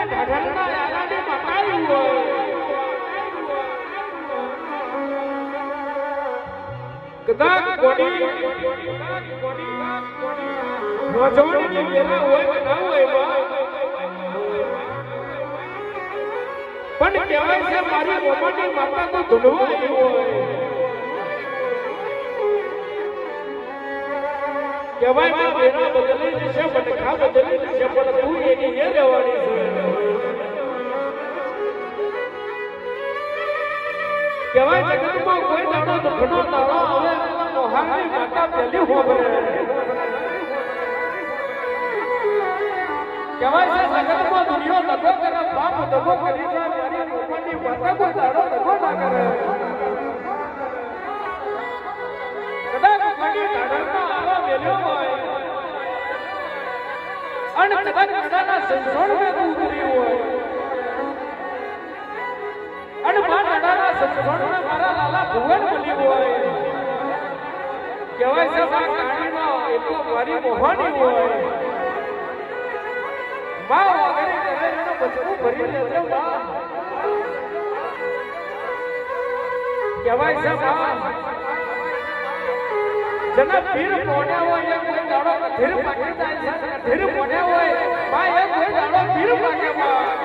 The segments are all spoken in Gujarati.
ઢઢરના યારાની મકાઈ હોય કદાચ કોડી નોજોની વેરા હોય કે ના હોય પણ કહેવાય છે મારી મોમાની માતા તો ધૂળવાઈ હોય કહેવાય માં વેરા બદલી જશે બટકા બદલી જશે પણ તું એની ને રહેવાની છે કહેવાય જગતમાં કોઈ દાડો દુઃખનો દાડો આવે મોહાની માતા પેલી હોબરે કહેવાય છે જગતમાં દુનિયા દગો કરે બાપ દગો કરી જાય મારી મોમાની માતા કોઈ દાડો દગો ના કરે કદાચ ઘણી ધાડરમાં આવા મેલ્યો હોય અને કદાચ કદાના સંસોણમાં ઉતરી હોય અને માં દાદાના સંસોણમાં મારા લાલા ભુવન બની હોય કહેવાય છે માં કાણીનો એટલો મારી મોહની હોય માં વગેરે કહેવાય બચવું ભરી લેજો માં કહેવાય છે માં જના પીર મોઢ્યા હોય કોઈ દાડો ધીર પાકી જાય છે ધીર મોઢ્યા હોય માં એ કોઈ દાડો પીર પાકે માં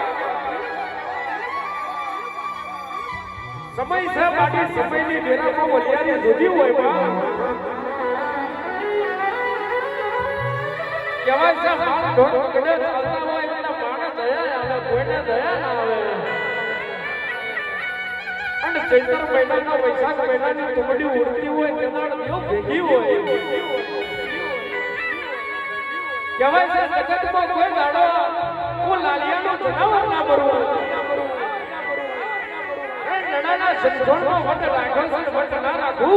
સમય છે બાકી સમયની વેરામાં વલિયારી જુદી હોય માં કહેવાય છે માણ ઢોળ કડે ચાલતા હોય એટલે માણસ દયા આવે કોઈને દયા ના આવે અને ચૈત્ર મહિનાના વૈશાખ મહિનાની તુમડી ઉડતી હોય તેના દેવ ભેગી હોય કહેવાય છે જગતમાં કોઈ દાડો હું લાલિયાનો જનાવર ના બનવું નડાના સંસોણમાં વટ રાખો છે વટ ના રાખું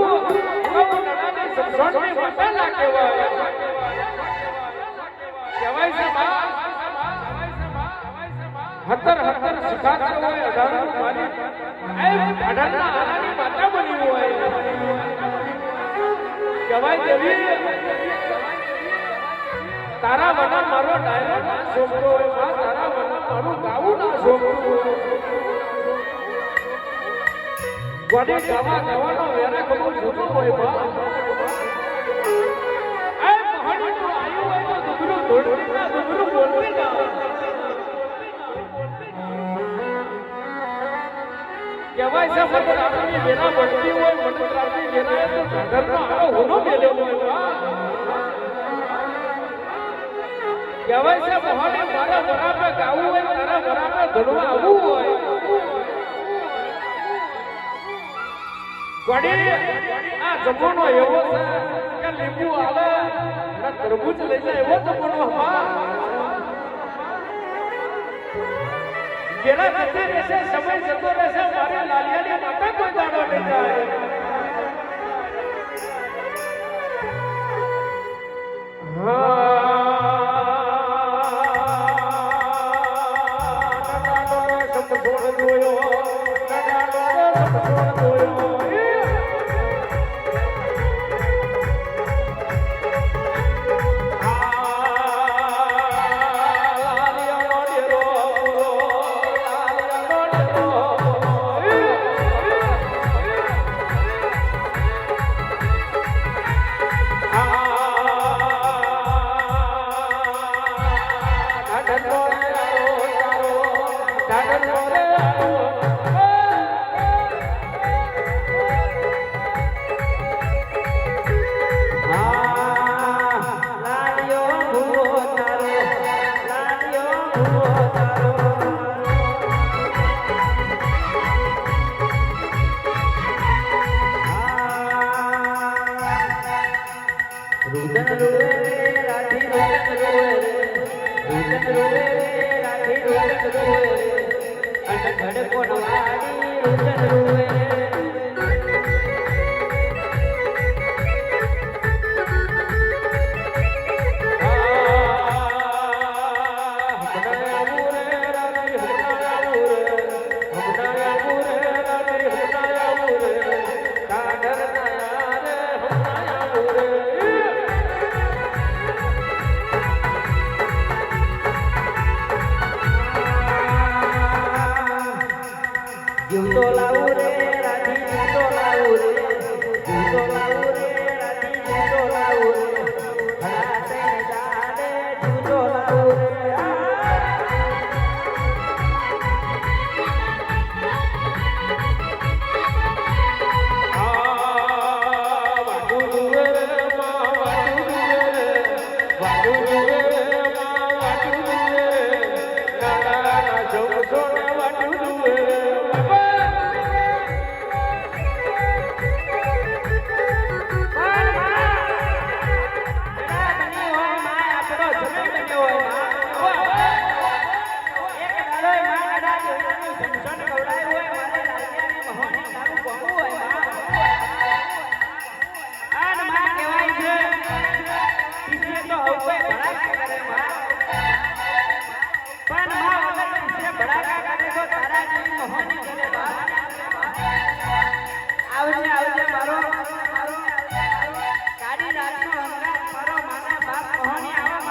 તો નડાને સંસોણની વટ ના કહેવાય કહેવાય છે માં હતર હતર શિખાતા હોય અઢાર મારી અઢારના આરાની માતા બની હોય કહેવાય દેવી તારા વના મારો ડાયરો ના શોભતો હોય માં તારા વના મારું ગાવું ના શોભતું હોય ગોડી ગાવા ગાવાનો વેરા કબો જુદો હોય માં આ મહાણીનું આયુ હોય તો દુબરું દોડતી ના દુબરું બોલતી ના કહેવાય છે મતરાતની વેરા બનતી હોય મતરાતની વેરાએ તો ઘરનો આરો હોનો મેલેલો હોય કહેવાય છે મહાને મારા બરાબર ગાવું હોય તારા બરાબર ધનવા આવવું હોય ગોડી આ જમવાનો એવો છે કે લીંબુ આવે ને તરબૂચ લઈ જાય એવો જમવાનો હા જેના જતી રહેશે સમય જતો રહેશે મારી લાલિયાની માતા કોઈ દાડો નહીં જાય જૂતો લાવું રે રાધી જૂતો લાવું રે જૂતો લાવું રે રાધી જૂતો લાવું રે ઘણા તેને જાડે જૂતો લાવું રે આવજે આવજે મારો કાડી રાતનો હંગાત મારો માના બાપ મોહની આવા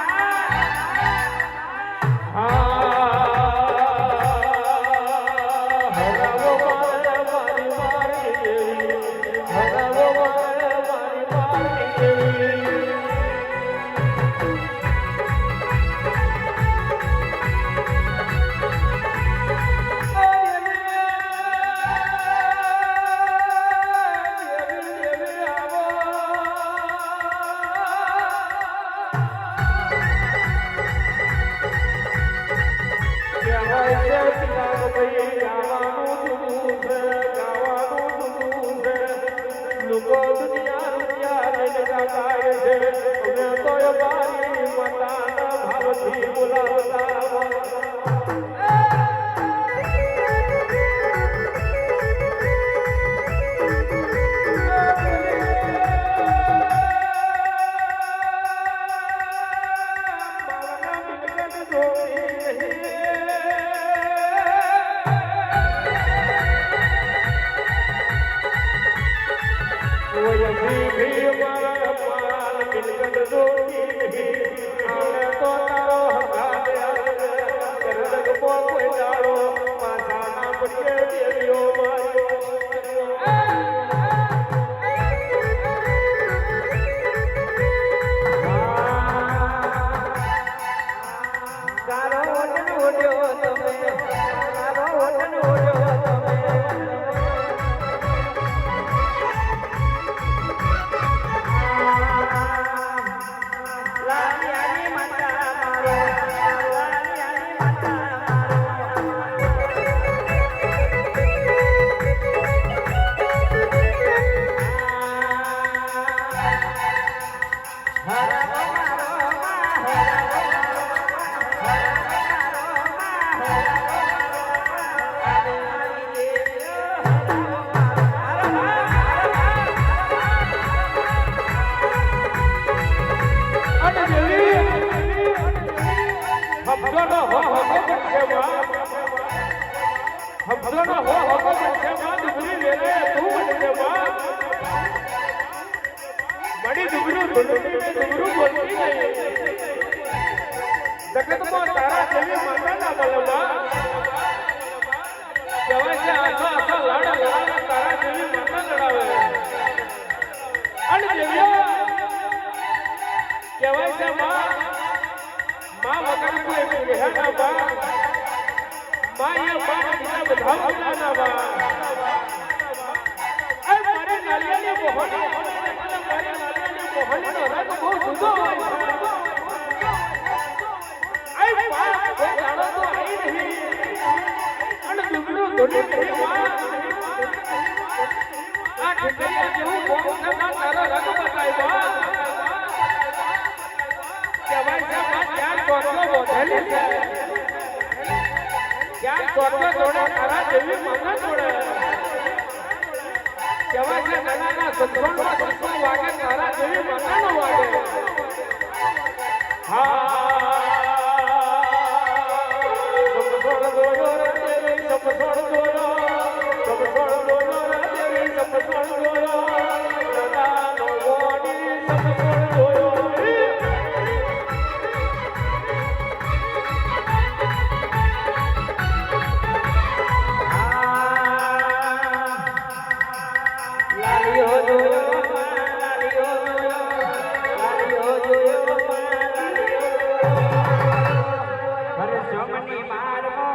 અરે જમની મારમો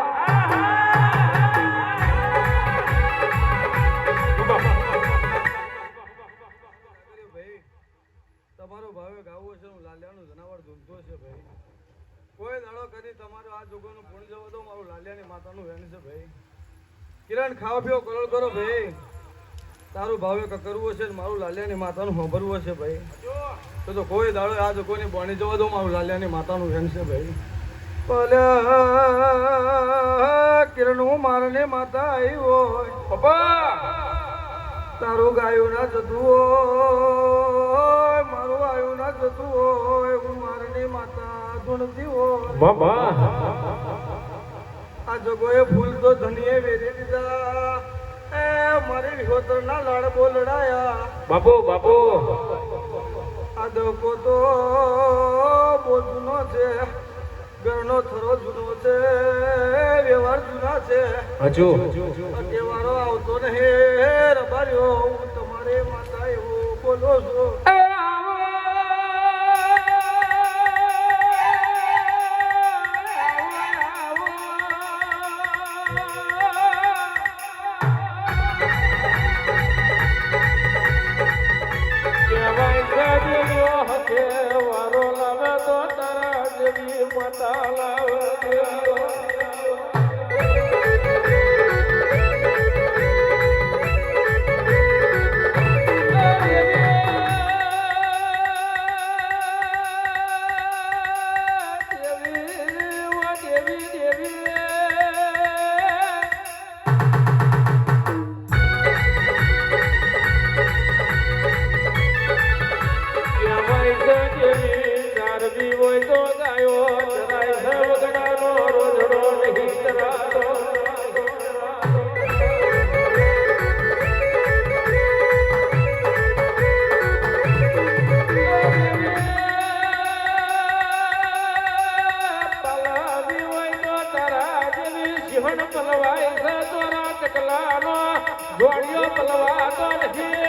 તમારો ભાવે ગાવું છે હું લાલિયાનું જનાવર ધૂમતો છે ભાઈ કોઈ દાડો કરી તમારો આ જોગોનું પૂર્ણ જવો તો મારું લાલિયાની માતાનું વેણ છે ભાઈ કિરણ ખાવા પીવો કરોડ કરો ભાઈ તારું ભાવે કરવું છે મારું લાલિયાની માતાનું સાંભળવું છે ભાઈ તો કોઈ દાડો આ જોગોની બોણી જવો તો મારું લાલિયાની માતાનું વેણ છે ભાઈ ભલે કિરણ હું મારને માતા આવી હોય પપ્પા તારું ગાયું ના જતું હોય મારું આયું ના જતું હોય હું મારની માતા ધૂણતી હોય બાબા આ જગોએ ફૂલ તો ધનીએ વેરી દીધા એ મારી વિહોતર ના લાડ બોલડાયા બાબુ બાબુ આ દકો તો બહુ જૂનો છે ઘરનો થરો જૂનો છે વ્યવહાર જૂના છે હજુ તહેવારો આવતો નહીં રબાર્યો હું તમારે માતા એવું બોલો છો વારો લાવે તો તારા જેવી માતા લાવે જોડિયો પલવા તો નથી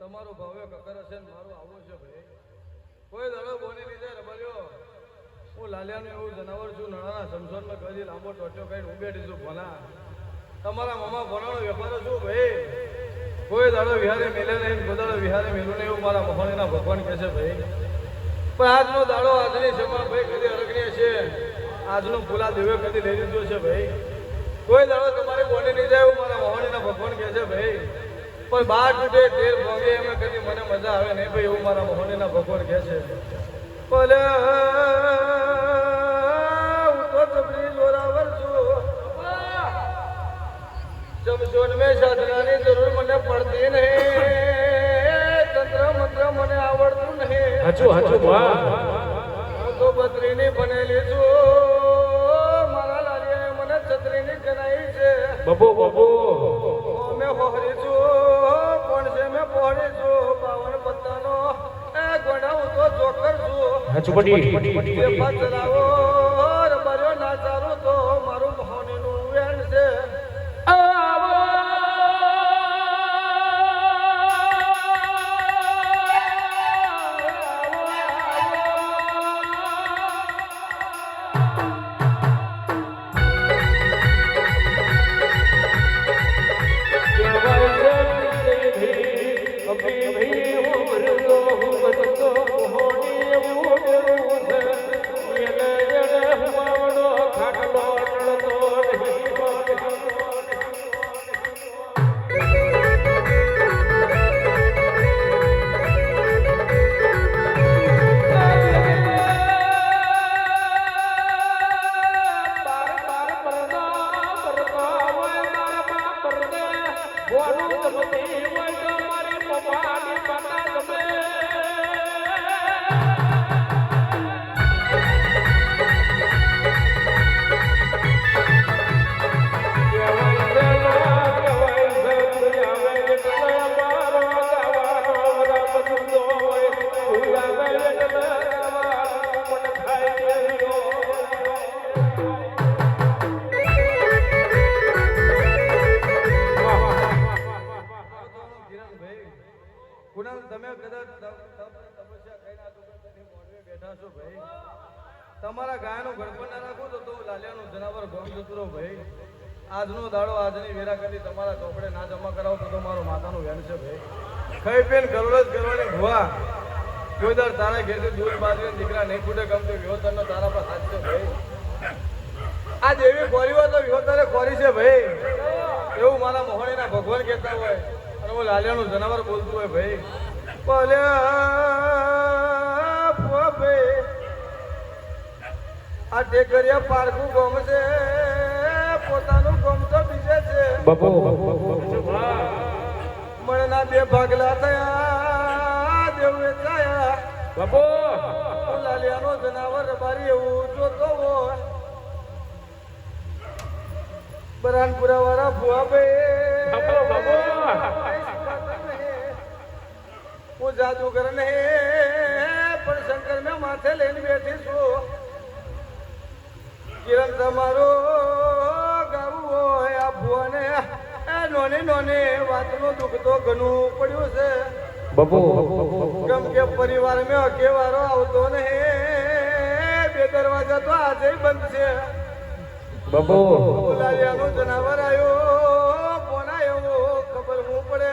તમારો ભાવે કકર હશે ને મારું આવું છે ભાઈ કોઈ દાડો બોની લીધે રબલ્યો હું લાલિયાનું એવું જનાવર છું નણાના સમસોનમાં કદી લાંબો ટોટ્યો કઈ હું બેઠી છું ભલા તમારા મામા ભણાનો વેપારો છું ભાઈ કોઈ દાડો વિહારે મેલે નહીં કોઈ દાડો વિહારે મેલું નહીં એવું મારા મહોણીના ભગવાન કહે છે ભાઈ પણ આજનો દાડો આજની સમા ભાઈ કદી અરગણીય છે આજનો ફૂલા દેવે કદી લઈ લીધો છે ભાઈ કોઈ દાડો તમારી બોની નહીં જાય એવું મારા મહોણીના ભગવાન કહે છે ભાઈ પણ બાર તૂટે તેર ભોગે એમ કદી મને મજા આવે નહીં ભાઈ એવું મારા મહોણીના ભગવાન કહે છે ભલે હું તો તબરી જોરાવર છું જમશોન મેં સાધનાની જરૂર મને પડતી નહીં તંત્ર મંત્ર મને આવડતું નહીં હાચું હાચું વાહ હું તો બત્રીની બનેલી છું મારા લાલીએ મને છત્રીની કરાઈ છે બબો બબો મેં હોરી છું પણ છે મેં પહોળી છું 52 પત્તાનો જે પચરાવો રબર્યો ના ચાલો તો મારું ભાવનીનું વેણ છે તમારા ગાયનું ગણપણ ના રાખું તો લાલિયાનું જનાવર ગમ જતું રહો ભાઈ આજનો દાડો આજની વેરા કરી તમારા ચોપડે ના જમા કરાવો તો મારું માતાનું વેણ છે ભાઈ ખાઈ પીને ગરવડ કરવાની ભુવા કોઈ દર તારા ઘેરથી દૂર બાજુ દીકરા નહીં ફૂટે ગમતો વિહોતરનો તારા પર હાથ છે ભાઈ આ જેવી ખોરી હોય તો વિહોતરે ખોરી છે ભાઈ એવું મારા મોહણીના ભગવાન કહેતા હોય અને હું લાલિયાનું જનાવર બોલતું હોય ભાઈ આ ટેકરિયા પારકું ગમ છે પોતાનું ગમ તો બીજે છે મળના બે ભાગલા થયા દેવ વેચાયા લાલિયાનો જનાવર બારી એવું જોતો હોય બરાનપુરા વાળા ભુવા ભાઈ હું જાદુગર નહીં પણ શંકર મેં માથે લઈને બેઠી છું કિરણ તમારો ગાવું હોય આ ભુવાને નોની નોની વાતનું દુઃખ તો ઘણું પડ્યું છે ગમ કે પરિવાર મેં અકેવારો આવતો નહીં બે દરવાજા તો આજે બંધ છે લાલિયાનું જનાવર આવ્યો કોણ આવ્યો ખબર હું પડે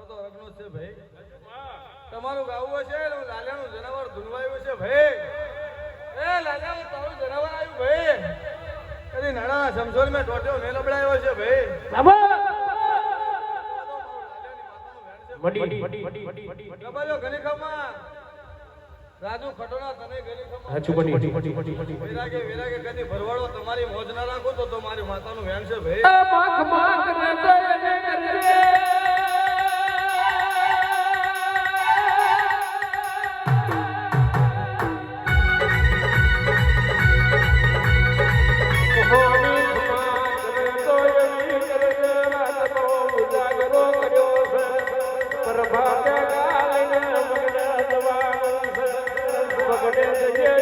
મારો તો અરગનો જ છે ભાઈ. તમારું ગાવું હશે ને હું લાલિયાનું જનાવર ધૂનવાયું છે ભાઈ. એ લાલિયા તારું જનાવર આવ્યું ભાઈ. કદી નાણાના સમસોરમાં ટોટ્યો મેં લબડાયો છે ભાઈ. લબાજો ગલીખામાં. રાજુ ખટોના તને ગલીખામાં. વિરાગે વિરાગે કદી ભરવાડો તમારી મોજ ના રાખો તો તમારી માતાનું વેણ છે ભાઈ. માખ માખ ને દયને કરજે પ્રભાતે ગાલને મગને દવા પકડે જજે